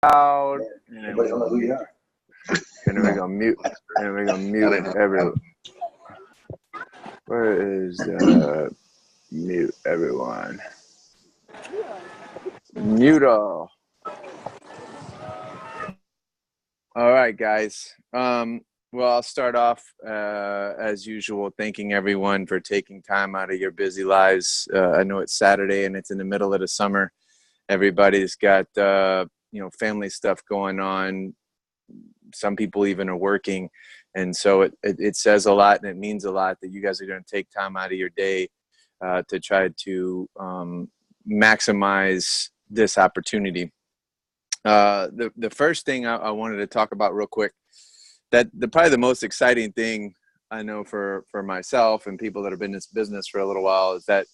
loud. And we're gonna mute. And we're gonna mute everyone. Where is mute everyone? Mute all. All right, guys. Well, I'll start off as usual, thanking everyone for taking time out of your busy lives. I know it's Saturday and it's in the middle of the summer. Everybody's got family stuff going on. Some people even are working, and so it says a lot and it means a lot that you guys are going to take time out of your day to try to maximize this opportunity. The first thing I wanted to talk about real quick, probably the most exciting thing I know for myself and people that have been in this business for a little while is that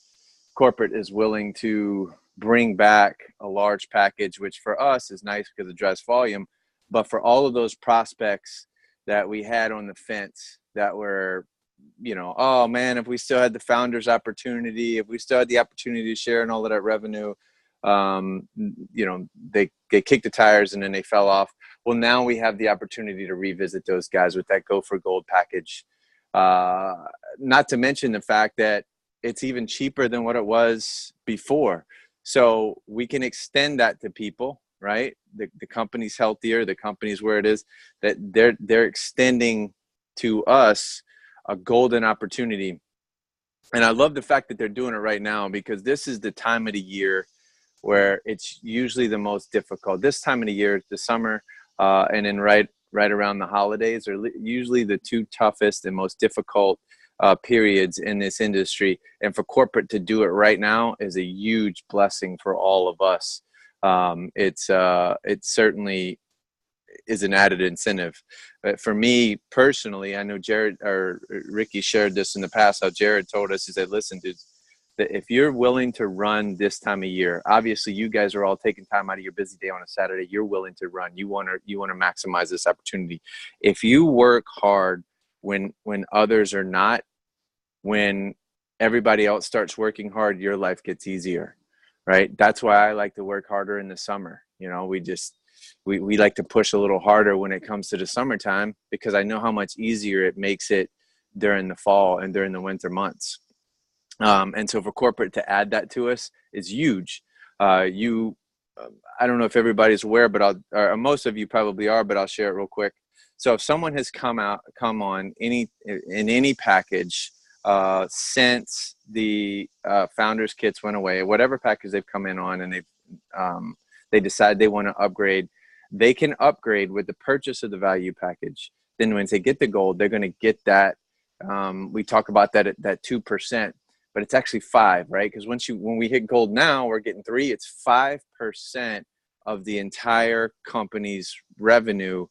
corporate is willing to bring back a large package, which for us is nice because it drives volume. But for all of those prospects that we had on the fence that were, oh man, if we still had the founder's opportunity, if we still had the opportunity to share in all of that revenue, they kicked the tires and then they fell off. Well, now we have the opportunity to revisit those guys with that Go for Gold package. Not to mention the fact that it's even cheaper than what it was before. So we can extend that to people, right? The company's healthier, the company's where it is, that they're extending to us a golden opportunity. And I love the fact that they're doing it right now, because this is the time of the year where it's usually the most difficult. This time of the year, the summer, and then right around the holidays are usually the two toughest and most difficult periods in this industry. And for corporate to do it right now is a huge blessing for all of us. It certainly is an added incentive. But for me personally, I know Jared or Ricky shared this in the past, how Jared told us, he said, listen, dude, that if you're willing to run this time of year, obviously you guys are all taking time out of your busy day on a Saturday, you're willing to run, you want to maximize this opportunity. If you work hard when others are not, when everybody else starts working hard, your life gets easier, right? That's why I like to work harder in the summer. We like to push a little harder when it comes to the summertime, because I know how much easier it makes it during the fall and during the winter months. And so for corporate to add that to us is huge. I don't know if everybody's aware, but most of you probably are, but I'll share it real quick. So if someone has come on in any package since the founders kits went away, whatever package they've come in on, and they decide they want to upgrade, they can upgrade with the purchase of the value package. Then when they get the gold, they're going to get that. We talk about that at that 2%. But it's actually 5%, right? Because when we hit gold now, we're getting 3%. It's 5% of the entire company's revenue.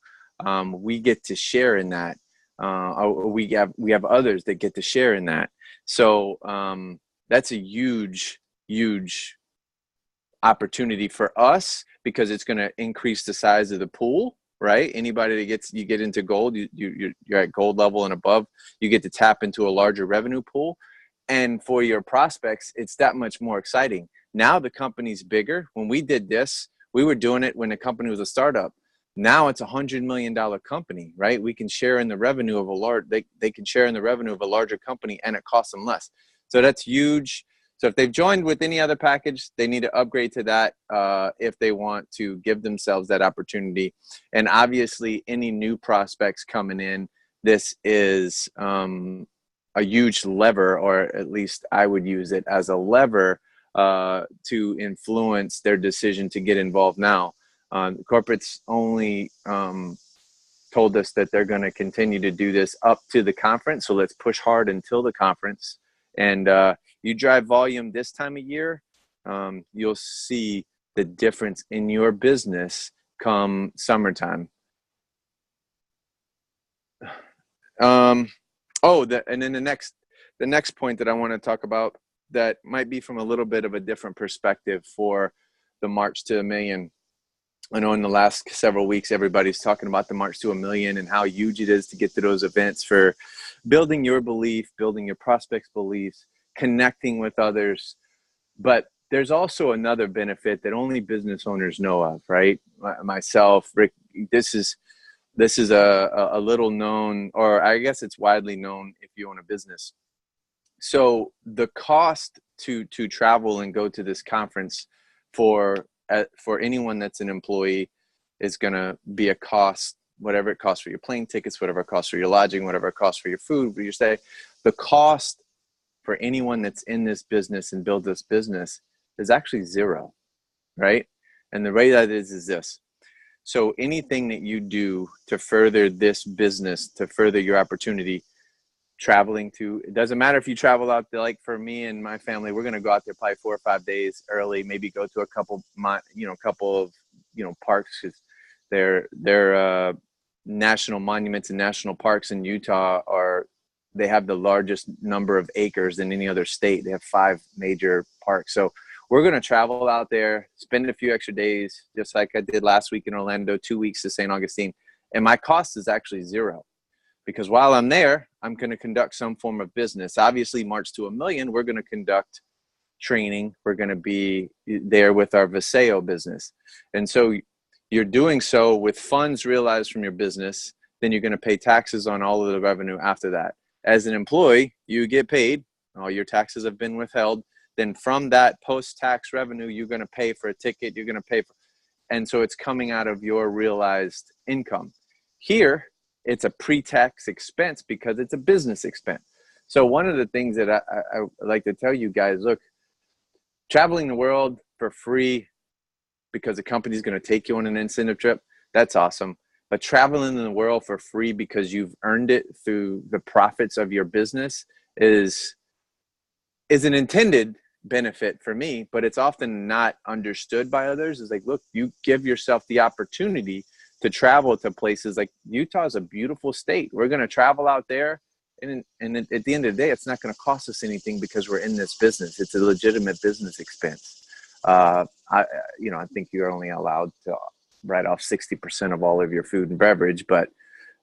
We get to share in that. We have others that get to share in that. So that's a huge, huge opportunity for us, because it's going to increase the size of the pool, right? Anybody that you get into gold, you're at gold level and above, you get to tap into a larger revenue pool. And for your prospects, it's that much more exciting. Now the company's bigger. When we did this, we were doing it when the company was a startup. Now it's $100 million company, right? We can share in the revenue of they can share in the revenue of a larger company, and it costs them less. So that's huge. So if they've joined with any other package, they need to upgrade to that if they want to give themselves that opportunity. And obviously any new prospects coming in, this is a huge lever, or at least I would use it as a lever to influence their decision to get involved now. Corporate's only told us that they're going to continue to do this up to the conference. So let's push hard until the conference. And you drive volume this time of year, you'll see the difference in your business come summertime. And then the next point that I want to talk about that might be from a little bit of a different perspective for the March to $1 million. I know in the last several weeks, everybody's talking about the March to $1 million and how huge it is to get to those events for building your belief, building your prospects' beliefs, connecting with others. But there's also another benefit that only business owners know of, right? Myself, Rick, this is a little known, or I guess it's widely known if you own a business. So the cost to travel and go to this conference for anyone that's an employee is going to be a cost, whatever it costs for your plane tickets, whatever it costs for your lodging, whatever it costs for your food, for your stay. The cost for anyone that's in this business and build this business is actually zero, right? And the way that is this. So anything that you do to further this business, to further your opportunity, traveling to, it doesn't matter if you travel out there, like for me and my family, we're going to go out there probably 4 or 5 days early, maybe go to a couple of parks, because they're national monuments and national parks in Utah they have the largest number of acres than any other state. They have 5 major parks. So we're going to travel out there, spend a few extra days, just like I did last week in Orlando, 2 weeks to St. Augustine. And my cost is actually zero, because while I'm there, I'm going to conduct some form of business. Obviously, March to a Million, we're going to conduct training. We're going to be there with our Viseo business. And so you're doing so with funds realized from your business. Then you're going to pay taxes on all of the revenue after that. As an employee, you get paid. All your taxes have been withheld. Then from that post-tax revenue, you're going to pay for a ticket. You're going to pay for, and so it's coming out of your realized income. Here, it's a pre-tax expense because it's a business expense. So one of the things that I like to tell you guys, look, traveling the world for free because the company's going to take you on an incentive trip, that's awesome. But traveling in the world for free because you've earned it through the profits of your business is an intended benefit for me, but it's often not understood by others. It's like, look, you give yourself the opportunity to travel to places like Utah is a beautiful state. We're going to travel out there. And at the end of the day, it's not going to cost us anything because we're in this business. It's a legitimate business expense. I think you're only allowed to write off 60% of all of your food and beverage, but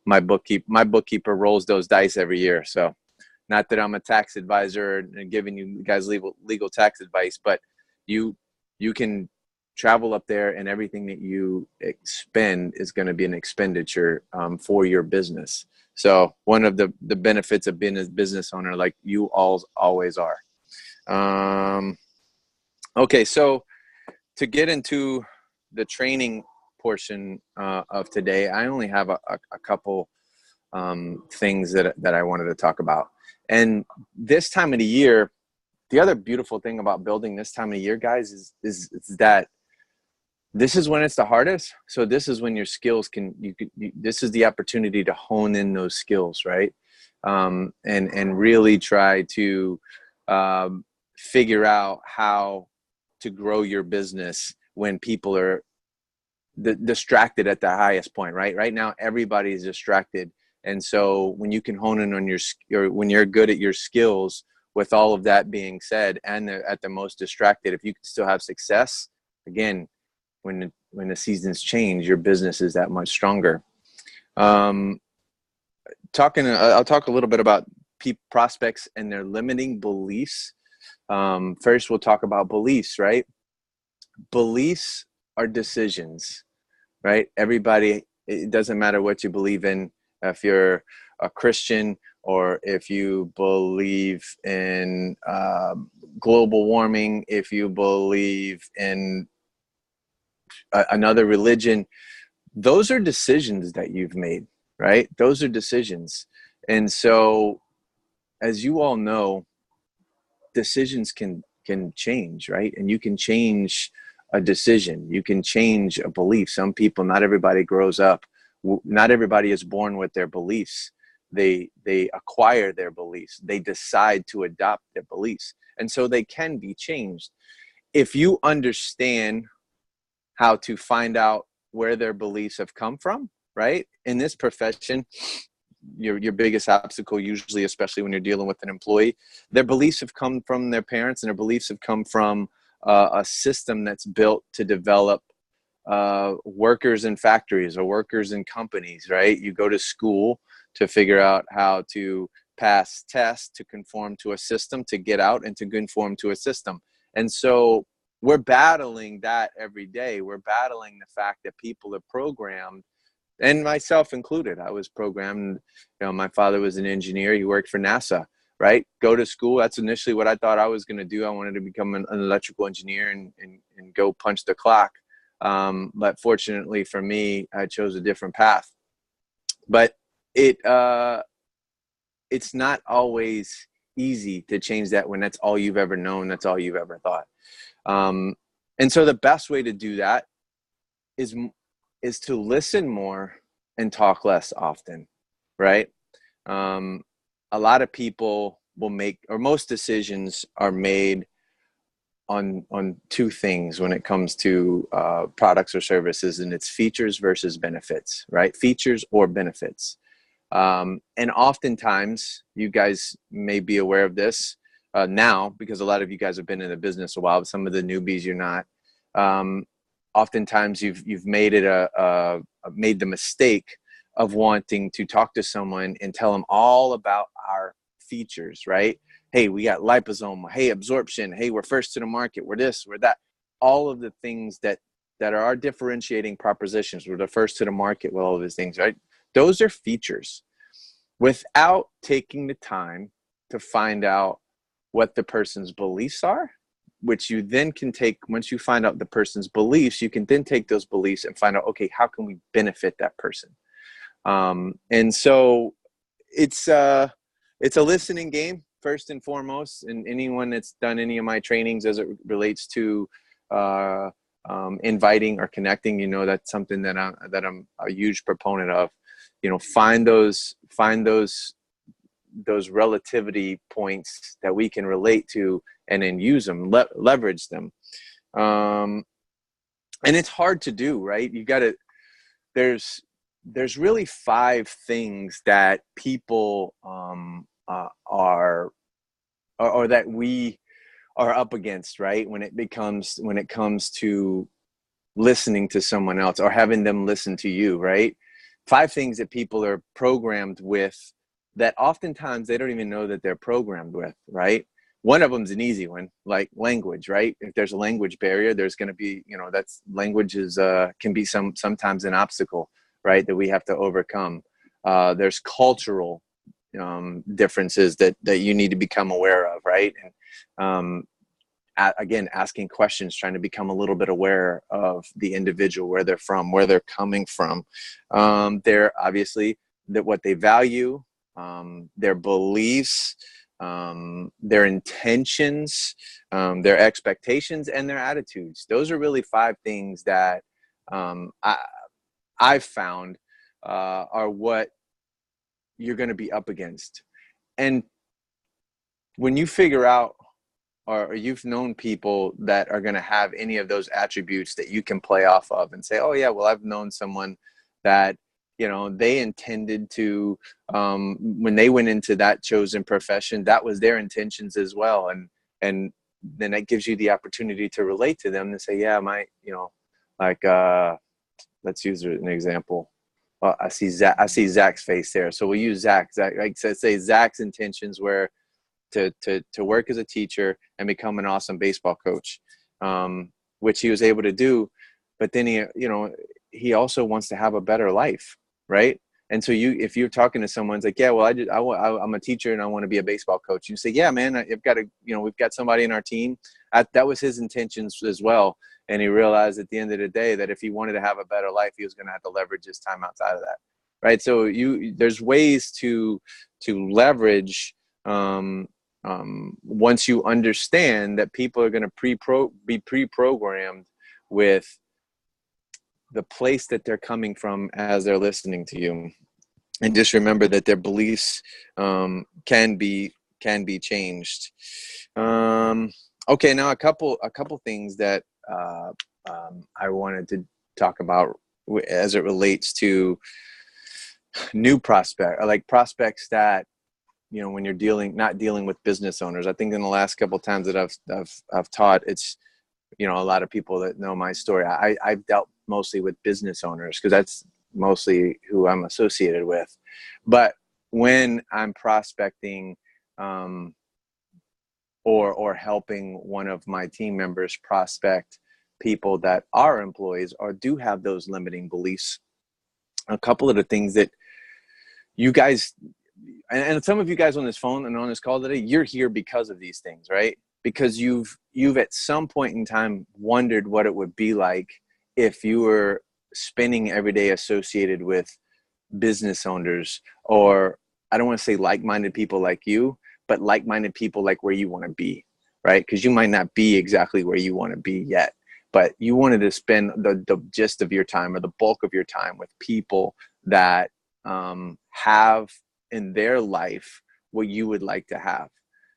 my bookkeeper rolls those dice every year. So not that I'm a tax advisor and giving you guys legal tax advice, but you can travel up there and everything that you expend is going to be an expenditure for your business. So one of the benefits of being a business owner, like you always are. Okay, so to get into the training portion of today, I only have a couple things that I wanted to talk about. And this time of the year, the other beautiful thing about building this time of the year, guys, is that this is when it's the hardest. So this is when your skills this is the opportunity to hone in those skills, right? And really try to figure out how to grow your business when people are distracted at the highest point, right? Right now, everybody's distracted. And so when you can hone in on when you're good at your skills, with all of that being said, and at the most distracted, if you can still have success, again, when the seasons change, your business is that much stronger. I'll talk a little bit about prospects and their limiting beliefs. First, we'll talk about beliefs, right? Beliefs are decisions, right? Everybody, it doesn't matter what you believe in. If you're a Christian or if you believe in global warming, if you believe in another religion, those are decisions that you've made, right? Those are decisions. And so, as you all know, decisions can change, right? And you can change a decision. You can change a belief. Some people, not everybody grows up. Not everybody is born with their beliefs. They acquire their beliefs. They decide to adopt their beliefs. And so they can be changed. If you understand how to find out where their beliefs have come from, right? In this profession, your biggest obstacle, usually, especially when you're dealing with an employee, their beliefs have come from their parents, and their beliefs have come from a system that's built to develop workers in factories or workers in companies, right? You go to school to figure out how to pass tests, to conform to a system, to get out and to conform to a system. And so we're battling that every day. We're battling the fact that people are programmed, and myself included. I was programmed, my father was an engineer. He worked for NASA, right? Go to school. That's initially what I thought I was going to do. I wanted to become an electrical engineer and go punch the clock. But fortunately for me, I chose a different path. But it's not always easy to change that when that's all you've ever known, that's all you've ever thought. And so the best way to do that is to listen more and talk less often, right? A lot of people will make, or most decisions are made on two things when it comes to products or services, and it's features versus benefits, right? Features or benefits. And oftentimes, you guys may be aware of this now, because a lot of you guys have been in the business a while, but some of the newbies you're not. Oftentimes you've made it made the mistake of wanting to talk to someone and tell them all about our features, right? Hey, we got liposome. Hey, absorption. Hey, we're first to the market. We're this, we're that. All of the things that are our differentiating propositions. We're the first to the market with all of these things, right? Those are features, without taking the time to find out what the person's beliefs are, which you then can take. Once you find out the person's beliefs, you can then take those beliefs and find out, okay, how can we benefit that person? And so it's a listening game first and foremost. And anyone that's done any of my trainings as it relates to inviting or connecting, that's something that I'm a huge proponent of. Find those relativity points that we can relate to, and then use them, leverage them. And it's hard to do, right? You got to, there's really 5 things that people are, or that we are up against, right? When it comes to listening to someone else or having them listen to you, right? 5 things that people are programmed with, that oftentimes they don't even know that they're programmed with, right? One of them is an easy one, like language, right? If there's a language barrier, there's going to be, that's language can be sometimes an obstacle, right? That we have to overcome. There's cultural differences that you need to become aware of, right? And again, asking questions, trying to become a little bit aware of the individual, where they're from, where they're coming from. They're obviously what they value, their beliefs, their intentions, their expectations, and their attitudes. Those are really 5 things that I've found are what you're going to be up against. And when you figure out, or you've known people that are going to have any of those attributes that you can play off of and say, oh yeah, well, I've known someone that, they intended to, when they went into that chosen profession, that was their intentions as well. And then that gives you the opportunity to relate to them and say, yeah, let's use an example. Well, I see Zach's face there. So we'll use Zach, like say Zach's intentions were to work as a teacher and become an awesome baseball coach, which he was able to do. But then he also wants to have a better life, right? And so if you're talking to someone, it's like, yeah, well, I'm a teacher and I want to be a baseball coach. You say, yeah, man, we've got somebody in our team. That was his intentions as well. And he realized at the end of the day that if he wanted to have a better life, he was going to have to leverage his time outside of that, right? So there's ways to leverage. Once you understand that people are going to be pre-programmed with the place that they're coming from as they're listening to you, and just remember that their beliefs can be changed. Okay, now a couple things that I wanted to talk about as it relates to new prospects that, when you're not dealing with business owners. I think in the last couple of times that I've taught, it's, a lot of people that know my story. I've dealt mostly with business owners because that's mostly who I'm associated with. But when I'm prospecting or helping one of my team members prospect people that are employees or do have those limiting beliefs. A couple of the things that you guys, and some of you guys on this phone and on this call today, you're here because of these things, right? Because you've at some point in time wondered what it would be like if you were spending every day associated with business owners, or I don't want to say like-minded people like you, but like-minded people like where you want to be, right? Because you might not be exactly where you want to be yet, but you wanted to spend the gist of your time or the bulk of your time with people that have in their life what you would like to have.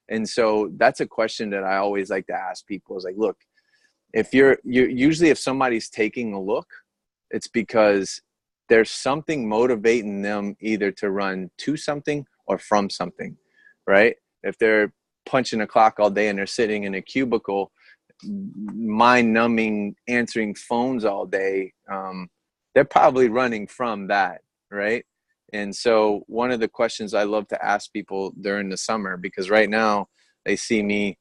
And so that's a question that I always like to ask people is like, look, if you're usually if somebody's taking a look, it's because there's something motivating them either to run to something or from something, right? If they're punching a clock all day and they're sitting in a cubicle, mind-numbing, answering phones all day, they're probably running from that, right? And so one of the questions I love to ask people during the summer, because right now they see me,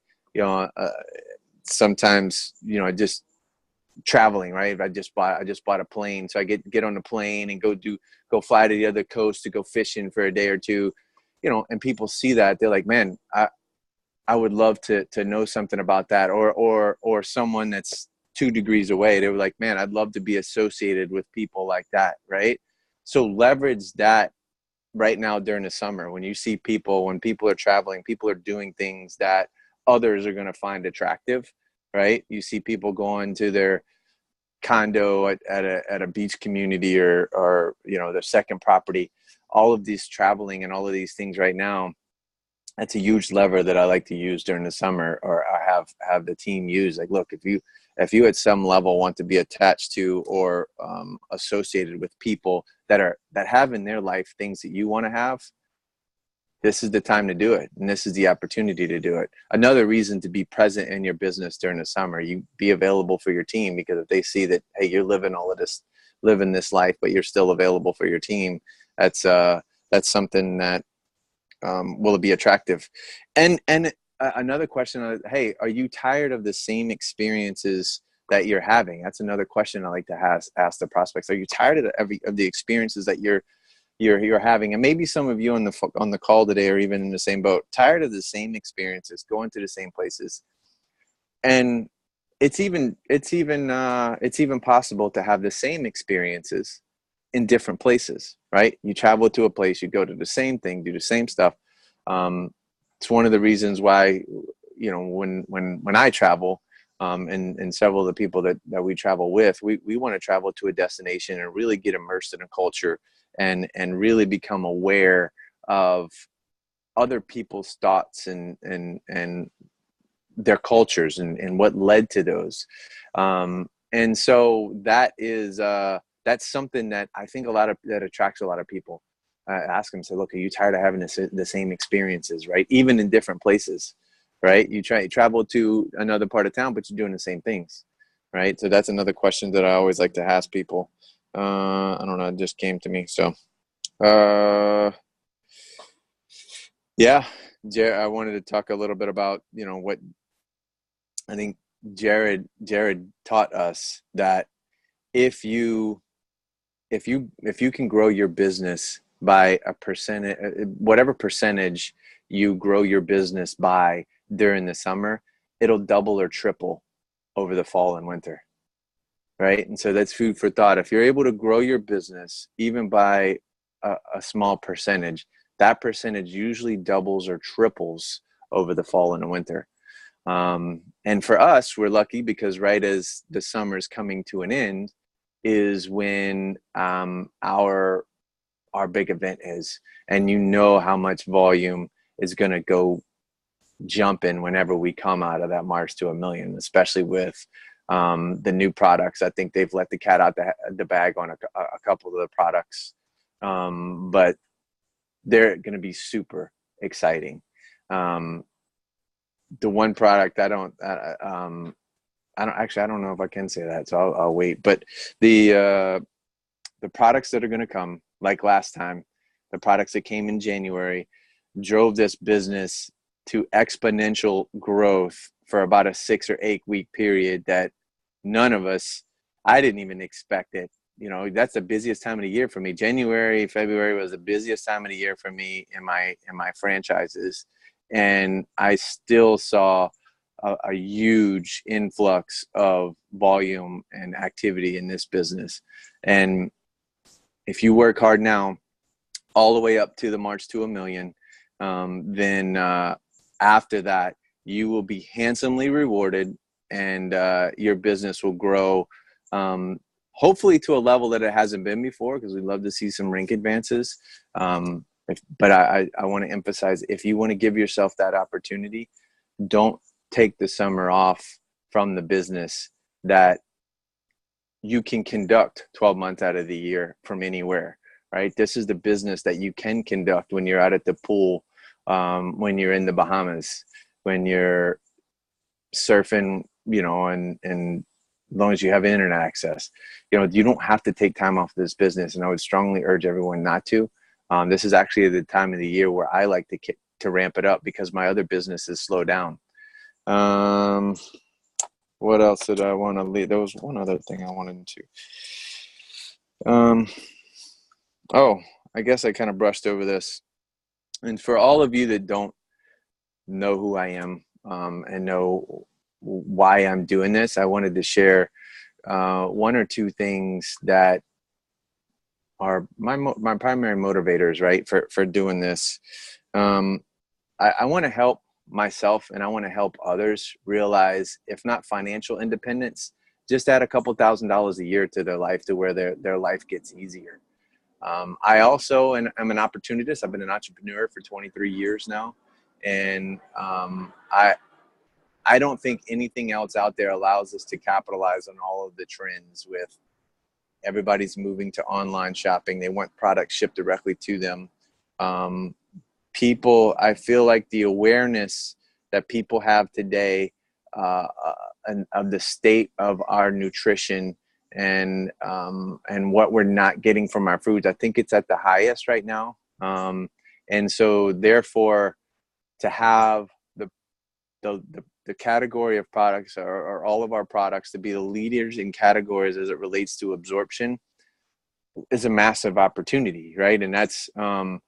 sometimes, just traveling, right? I just bought a plane. So I get on the plane and go fly to the other coast to go fishing for a day or two, and people see that, they're like, man, I would love to know something about that. Or someone that's 2 degrees away, they were like, man, I'd love to be associated with people like that. Right. So leverage that right now during the summer, when people are traveling, people are doing things that others are going to find attractive. Right. You see people going to their condo at a beach community or their second property, all of these traveling and all of these things right now. That's a huge lever that I like to use during the summer, or I have the team use. Like, look, if you at some level want to be attached to or associated with people that have in their life things that you want to have, this is the time to do it. And this is the opportunity to do it. Another reason to be present in your business during the summer, you be available for your team, because if they see that, hey, you're living this life, but you're still available for your team, that's something that will be attractive. And another question, hey, are you tired of the same experiences that you're having? That's another question I like to ask the prospects. Are you tired of the experiences that you're having? And maybe some of you on the call today are even in the same boat, tired of the same experiences, going to the same places. And it's even possible to have the same experiences in different places, right? You travel to a place, you go to the same thing, do the same stuff. It's one of the reasons why, when I travel, and several of the people that we travel with, we want to travel to a destination and really get immersed in a culture and really become aware of other people's thoughts and their cultures and what led to those. And so that's something that I think that attracts a lot of people. Ask them, say, look, are you tired of having the same experiences, right? Even in different places, right? You travel to another part of town, but you're doing the same things, right? So that's another question that I always like to ask people. I don't know, it just came to me. So, yeah, I wanted to talk a little bit about, what I think Jared taught us, that if you can grow your business by a percentage, whatever percentage you grow your business by during the summer, it'll double or triple over the fall and winter, right? And so that's food for thought. If you're able to grow your business even by a small percentage, that percentage usually doubles or triples over the fall and the winter. And for us, we're lucky because right as the summer is coming to an end is when our big event is, and how much volume is going to go jumping whenever we come out of that March to $1 million, especially with the new products. I think they've let the cat out the bag on a couple of the products, but they're going to be super exciting. The one product I don't know if I can say that, so I'll wait. But the products that are going to come, like last time, the products that came in January, drove this business to exponential growth for about a 6 or 8 week period that none of us, I didn't even expect it. You know, that's the busiest time of the year for me. January, February was the busiest time of the year for me in my franchises. And I still saw a huge influx of volume and activity in this business. And if you work hard now, all the way up to the March to a Million, then after that, you will be handsomely rewarded, and your business will grow, hopefully to a level that it hasn't been before, because we'd love to see some rank advances. But I want to emphasize, if you want to give yourself that opportunity, don't take the summer off from the business that you can conduct 12 months out of the year from anywhere, right? This is the business that you can conduct when you're out at the pool, when you're in the Bahamas, when you're surfing, you know, and as long as you have internet access, you know, you don't have to take time off this business. And I would strongly urge everyone not to. This is actually the time of the year where I like to ramp it up, because my other businesses slow down. What else did I want to leave? There was one other thing I wanted to. Oh, I guess I kind of brushed over this. And for all of you that don't know who I am, and know why I'm doing this, I wanted to share one or two things that are my primary motivators, right, for doing this. I want to help myself, and I want to help others realize, if not financial independence, just add a couple $1,000s a year to their life, to where their life gets easier. I also am an opportunist. I've been an entrepreneur for 23 years now. And I don't think anything else out there allows us to capitalize on all of the trends. With everybody's moving to online shopping, they want products shipped directly to them. I feel like the awareness that people have today of the state of our nutrition and what we're not getting from our foods, I think it's at the highest right now. And so therefore, to have the category of products, or all of our products, to be the leaders in categories as it relates to absorption, is a massive opportunity, right? And that's one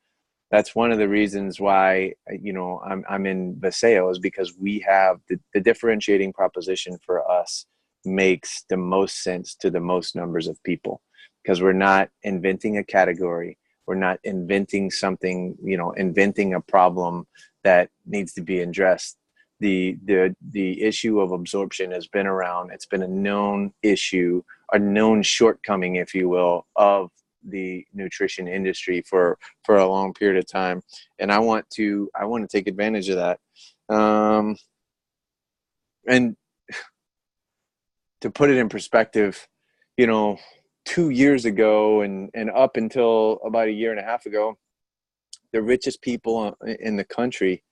of the reasons why, you know, I'm in Viseo, is because we have the differentiating proposition for us makes the most sense to the most numbers of people, because we're not inventing a category. We're not inventing something, you know, inventing a problem that needs to be addressed. The issue of absorption has been around. It's been a known issue, a known shortcoming, if you will, of the nutrition industry for a long period of time. And I want to take advantage of that. And to put it in perspective, you know, 2 years ago and up until about a year and a half ago, the richest people in the country,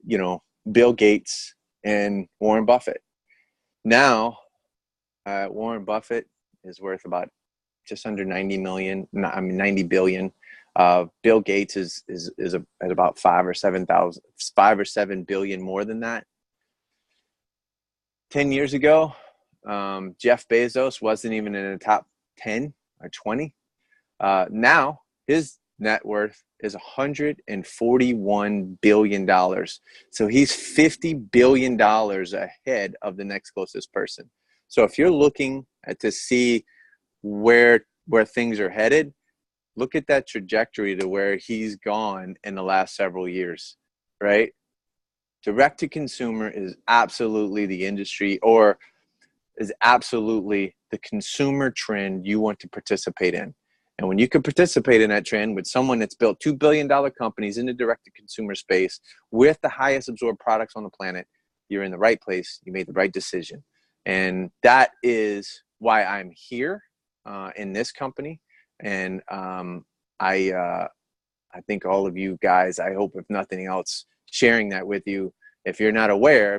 you know, Bill Gates and Warren Buffett. Now, Warren Buffett is worth about just under 90 billion. Bill Gates is at about 5 or 7 billion more than that. 10 years ago, Jeff Bezos wasn't even in the top 10 or 20. Now his net worth is $141 billion. So he's $50 billion ahead of the next closest person. So if you're looking to see where things are headed, look at that trajectory to where he's gone in the last several years, right? Direct to consumer is absolutely the industry, or is absolutely the consumer trend you want to participate in. And when you can participate in that trend with someone that's built $2 billion companies in the direct-to-consumer space with the highest absorbed products on the planet, you're in the right place. You made the right decision. And that is why I'm here in this company. And I think all of you guys, I hope if nothing else, sharing that with you. If you weren't aware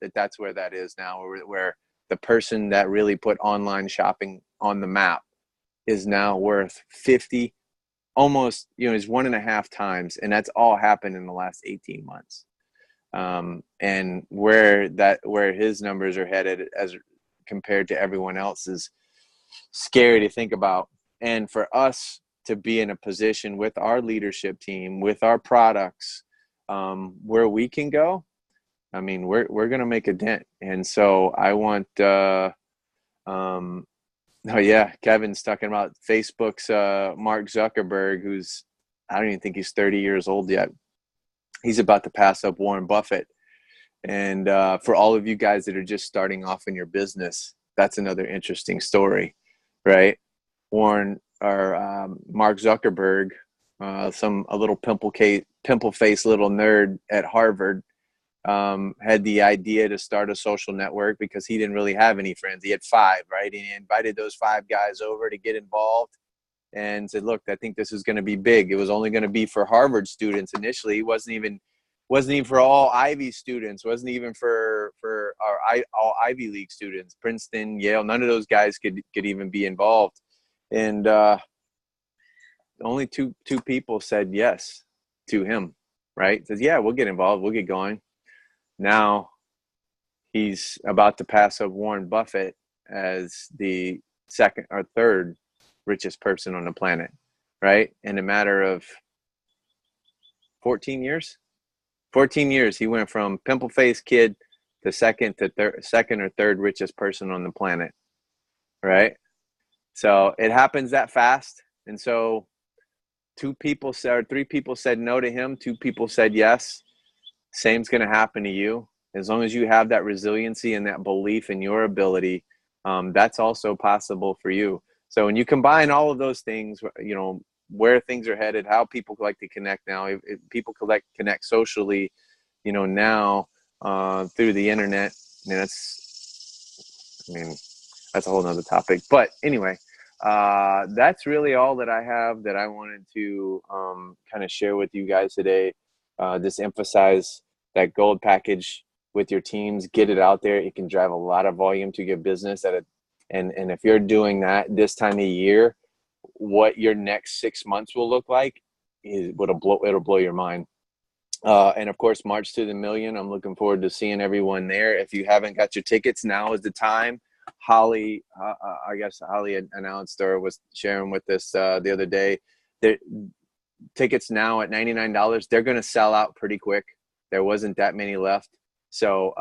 that that's where that is now, where the person that really put online shopping on the map is now worth 50, almost, is 1.5 times. And that's all happened in the last 18 months. And where his numbers are headed as compared to everyone else is scary to think about. And for us to be in a position with our leadership team, with our products, where we can go, I mean, we're going to make a dent. And so I want, oh yeah, Kevin's talking about Facebook's Mark Zuckerberg, who's, I don't even think he's 30 years old yet. He's about to pass up Warren Buffett. And for all of you guys that are just starting off in your business, that's another interesting story, right? Warren or Mark Zuckerberg, a little pimple-faced little nerd at Harvard, had the idea to start a social network because he didn't really have any friends. He had 5, right? And he invited those 5 guys over to get involved and said, look, I think this is going to be big. It was only going to be for Harvard students initially. It wasn't even for all Ivy students, wasn't even for all Ivy League students, Princeton, Yale, none of those guys could even be involved. And only two people said yes to him, right? Says, yeah, we'll get involved. We'll get going. Now he's about to pass up Warren Buffett as the second or third richest person on the planet, right? In a matter of 14 years. 14 years, he went from pimple-faced kid to second or third richest person on the planet, right? So it happens that fast. And so 3 people said no to him. 2 people said yes. Same's going to happen to you. As long as you have that resiliency and that belief in your ability, that's also possible for you. So when you combine all of those things, you know, where things are headed, how people like to connect now, if people connect socially, you know, now through the internet, and that's a whole nother topic. But anyway, that's really all that I have that I wanted to kind of share with you guys today. Just emphasize that gold package with your teams, get it out there. It can drive a lot of volume to your business and if you're doing that this time of year, what your next 6 months will look like it'll blow your mind. And of course, March to the Million. I'm looking forward to seeing everyone there. If you haven't got your tickets, now is the time. Holly, I guess Holly had announced or was sharing with us the other day that tickets now at $99, they're going to sell out pretty quick. There wasn't that many left. So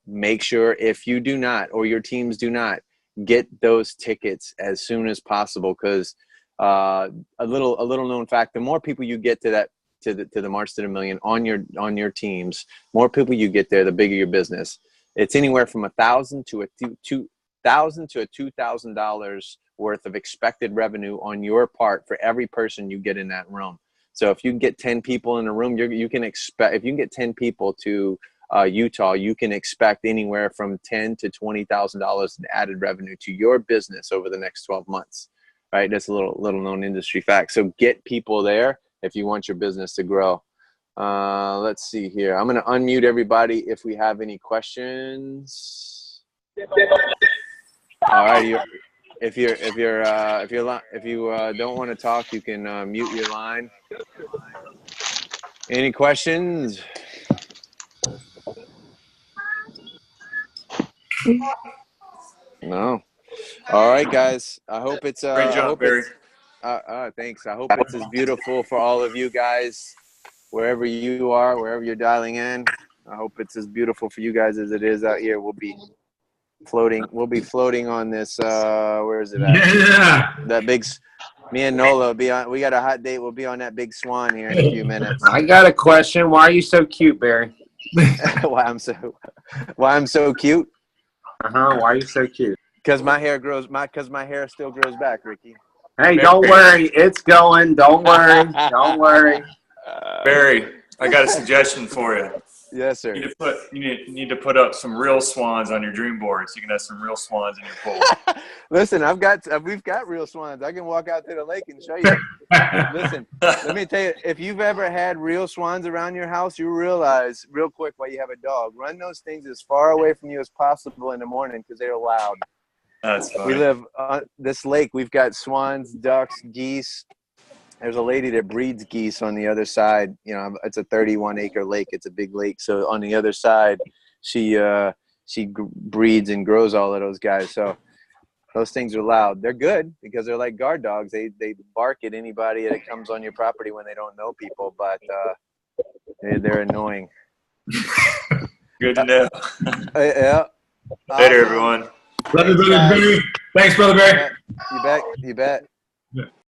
make sure if you do not, or your teams do not, get those tickets as soon as possible, because a little known fact, the more people you get to the March to the Million on your teams, more people you get there, the bigger your business. It's anywhere from $1,000 to $2,000 worth of expected revenue on your part for every person you get in that room. So if you can get 10 people in a room, you can expect, if you can get 10 people to Utah, you can expect anywhere from $10,000 to $20,000 in added revenue to your business over the next 12 months. Right? That's a little known industry fact. So get people there if you want your business to grow. Let's see here. I'm going to unmute everybody if we have any questions. All right. If you don't want to talk, you can mute your line. Any questions? No. All right, guys. I hope it's great job, Barry. Thanks. I hope it's as beautiful for all of you guys, wherever you are, wherever you're dialing in. I hope it's as beautiful for you guys as it is out here. We'll be floating on this. Where is it at? Yeah. That big. Me and Nola will be on. We got a hot date. We'll be on that big swan here in a few minutes. I got a question. Why are you so cute, Barry? Why I'm so cute? Why are you so cute? Because my hair still grows back, Ricky. Hey, don't worry. It's going. Don't worry. Don't worry. Barry, I got a suggestion for you. Yes, sir. You need to put up some real swans on your dream board so you can have some real swans in your pool. Listen, we've got real swans. I can walk out to the lake and show you. Listen, let me tell you, if you've ever had real swans around your house, you realize real quick why you have a dog. Run those things as far away from you as possible in the morning because they're loud. That's funny. We live on this lake. We've got swans, ducks, geese, There's a lady that breeds geese on the other side. You know, it's a 31-acre lake. It's a big lake. So on the other side, she breeds and grows all of those guys. So those things are loud. They're good because they're like guard dogs. They bark at anybody that comes on your property when they don't know people, but they're annoying. Good to know. Yeah. Later, Awesome. everyone. Love you, brother Barry. Thanks, brother Barry. You bet. You bet.